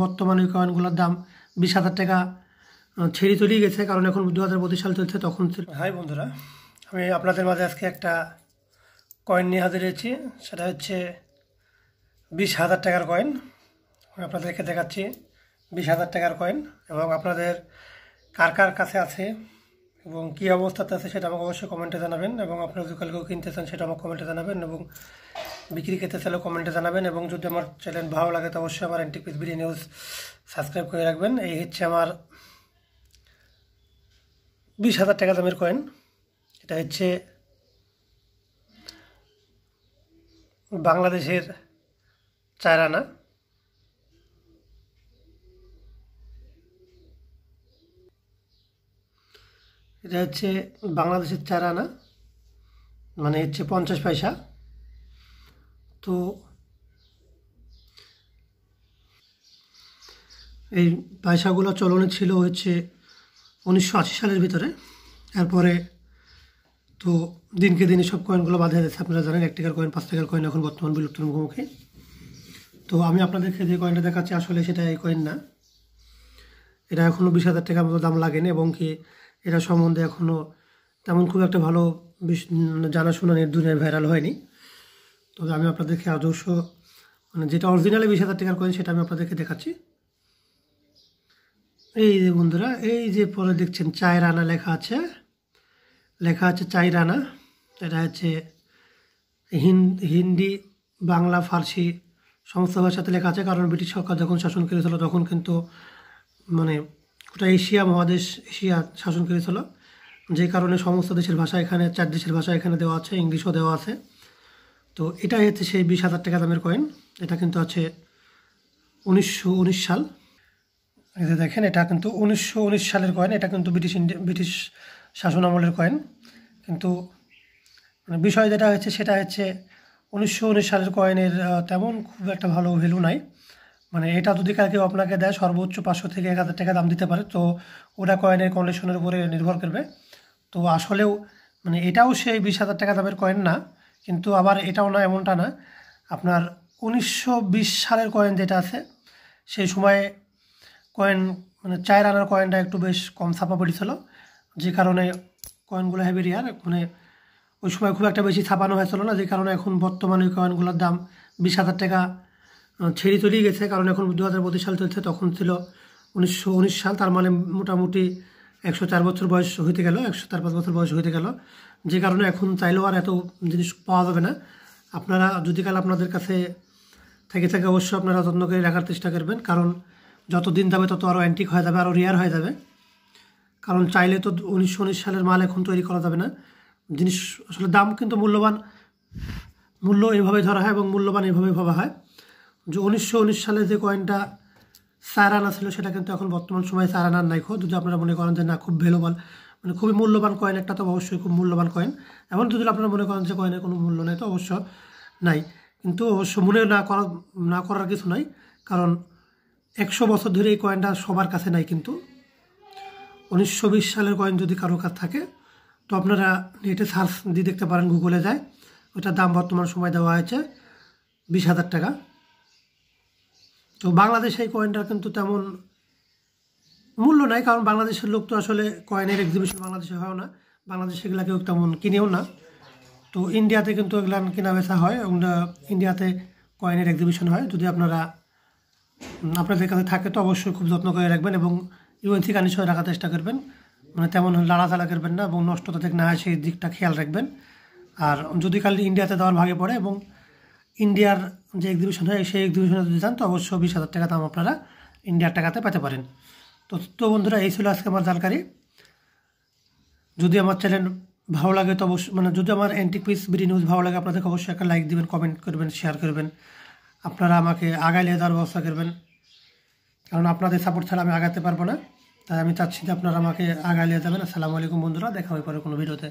বর্তমানে ওই কয়েনগুলোর দাম 20,000 টাকা ছেড়ে চলেই গেছে, কারণ এখন 2025 সাল চলছে। তখন হাই বন্ধুরা, আমি আপনাদের মাঝে আজকে একটা কয়েন নিয়ে হাজির হয়েছি। সেটা হচ্ছে 20,000 টাকার কয়েন। আমি আপনাদেরকে দেখাচ্ছি 20,000 টাকার কয়েন, এবং আপনাদের কার কার কাছে আছে এবং কী অবস্থাতে আছে সেটা আমাকে অবশ্যই কমেন্টে জানাবেন। এবং আপনারা যদি কালকেও কিনতে চান সেটা আমাকে কমেন্টে জানাবেন, এবং বিক্রি করতে চাইলেও কমেন্টে জানাবেন। এবং যদি আমার চ্যানেল ভালো লাগে তো অবশ্যই আমার এনটিক পিস বিডি নিউজ সাবস্ক্রাইব করে রাখবেন। এই হচ্ছে আমার 20,000 টাকা দামের কয়েন। এটা হচ্ছে বাংলাদেশের 4 আনা। এটা হচ্ছে বাংলাদেশের 4 আনা, মানে হচ্ছে 50 পয়সা। তো এই পয়সাগুলো চলনে ছিল হচ্ছে 1980 সালের ভিতরে। এরপরে তো দিনকে দিনে সব কয়েনগুলো বাধা যাচ্ছে। আপনারা জানেন 1 টাকার কয়েন, 5 টাকার কয়েন এখন বর্তমান বিলুপ্তির মুখোমুখি। তো আমি আপনাদেরকে যে কয়েনটা দেখাচ্ছি আসলে সেটা এই কয়েন না। এটা এখনও 20,000 টাকার মতো দাম লাগেনি, এবং কি এটা সম্বন্ধে এখনও তেমন খুব একটা ভালো জানাশোনা নেই, দুনিয়ায় ভাইরাল হয়নি। তবে আমি আপনাদেরকে আদর্শ যেটা অরিজিনালি 20,000 টাকার কয়েন সেটা আমি আপনাদেরকে দেখাচ্ছি। এই যে বন্ধুরা, এই যে পরে দেখছেন 4 আনা লেখা আছে 4 আনা। এটা হচ্ছে হিন্দি, বাংলা, ফার্সি সমস্ত ভাষাতে লেখা আছে, কারণ ব্রিটিশ সরকার যখন শাসন করেছিল তখন কিন্তু ওটা এশিয়া মহাদেশ, এশিয়া শাসন করেছিল, যে কারণে সমস্ত দেশের ভাষা এখানে, 4 দেশের ভাষা এখানে দেওয়া আছে, ইংলিশও দেওয়া আছে। তো এটাই হচ্ছে সেই 20,000 টাকা দামের কয়েন। এটা কিন্তু আছে 1919 সাল। এই দেখেন, এটা কিন্তু 1919 সালের কয়েন। এটা কিন্তু ব্রিটিশ শাসন আমলের কয়েন। কিন্তু বিষয় যেটা হচ্ছে সেটা হচ্ছে 1919 সালের কয়েনের তেমন খুব একটা ভালো ভ্যালু নাই। এটা যদি কেউ আপনাকে দেয় সর্বোচ্চ 500 থেকে 1,000 টাকা দাম দিতে পারে। তো ওটা কয়েনের কন্ডিশনের উপরে নির্ভর করবে। তো আসলেও এটাও সেই 20,000 টাকা দামের কয়েন না, কিন্তু আবার এটাও না, এমনটা না। আপনার 1920 সালের কয়েন যেটা আছে, সেই সময়ে কয়েন 4 আনার কয়েনটা একটু বেশ কম ছাপা পড়েছিল, যে কারণে কয়েনগুলো হেভি রেয়ার। ওই সময় খুব একটা বেশি ছাপানো হয়েছিল না, যে কারণে এখন বর্তমানে ওই কয়েনগুলোর দাম 20,000 টাকা ছেড়ে চলেই গেছে, কারণ এখন 2025 সাল চলছে। তখন ছিল 1919 সাল, তার মানে মোটামুটি 104 বছর বয়স হইতে গেল, 104-5 বছর বয়স হইতে গেল, যে কারণে এখন চাইলেও আর এত জিনিস পাওয়া যাবে না। আপনারা যদি কাল আপনাদের কাছে থেকে অবশ্যই আপনারা যত্ন করে রাখার চেষ্টা করবেন, কারণ যত দিন যাবে তত আরও অ্যান্টিক হয়ে যাবে, আরও রেয়ার হয়ে যাবে। কারণ চাইলে তো 1919 সালের মাল এখন তৈরি করা যাবে না। জিনিস আসলে দাম কিন্তু মূল্য এভাবে ধরা হয়, এবং মূল্যবান এভাবে ভাবা হয়। যে 1919 সালে যে কয়েনটা 4 আনা ছিল সেটা কিন্তু এখন বর্তমান সময়ে 4 আনার নাই। যদি আপনারা মনে করেন যে না খুব ভ্যালুবল, খুবই মূল্যবান কয়েন একটা, তো অবশ্যই খুব মূল্যবান কয়েন। এমন যদি আপনারা মনে করেন যে কয়েনের কোনো মূল্য নেই, তো অবশ্য নাই। কিন্তু অবশ্য মনে না করার কিছু নাই, কারণ 100 বছর ধরে এই কয়েনটা সবার কাছে নাই। কিন্তু 1920 সালের কয়েন যদি কারো কাছে থাকে তো আপনারা নেটে সার্চ দিয়ে দেখতে পারেন, গুগলে যায়, ওটার দাম বর্তমান সময় দেওয়া হয়েছে 20,000 টাকা। তো বাংলাদেশে এই কয়েনটার কিন্তু তেমন মূল্য নাই, কারণ বাংলাদেশের লোক তো আসলে কয়েনের এক্সিবিশন বাংলাদেশে হয় না, বাংলাদেশে এগুলা কেউ তেমন কিনেও না। তো ইন্ডিয়াতে কিন্তু এগুলা কেনা বেচা হয়, এবং ইন্ডিয়াতে কয়েনের এক্সিবিশন হয়। যদি আপনাদের কাছে থাকে তো অবশ্যই খুব যত্ন করে রাখবেন, এবং ইউএনসি কন্ডিশনে রাখার চেষ্টা করবেন, তেমন লাড়াচালা করবেন না, এবং নষ্টতা থেকে না হয় সেই দিকটা খেয়াল রাখবেন। আর যদি কাল ইন্ডিয়াতে দেওয়ার ভাগে পড়ে এবং ইন্ডিয়ার যে এক্সিবিশন হয় সেই এক্সিবিশনে যদি যান তো অবশ্যই 20,000 টাকা দাম আপনারা ইন্ডিয়ার টাকাতে পেতে পারেন। তো বন্ধুরা, এই ছিল আজকে আমার জানকারি। যদি আমার চ্যানেল ভালো লাগে তো অবশ্যই যদি আমার এনটিক পিস বিডি নিউজ ভালো লাগে আপনাদেরকে অবশ্যই একটা লাইক দিবেন, কমেন্ট করবেন, শেয়ার করবেন। আপনারা আমাকে আগায় নিয়ে যাওয়ার ব্যবস্থা করবেন, কারণ আপনাদের সাপোর্ট ছাড়া আমি আগাতে পারবো না। তাই আমি চাচ্ছি যে আপনারা আমাকে আগায় নিয়ে যাবেন। আসসালামু আলাইকুম বন্ধুরা, দেখা হবে পরে কোনো ভিডিওতে।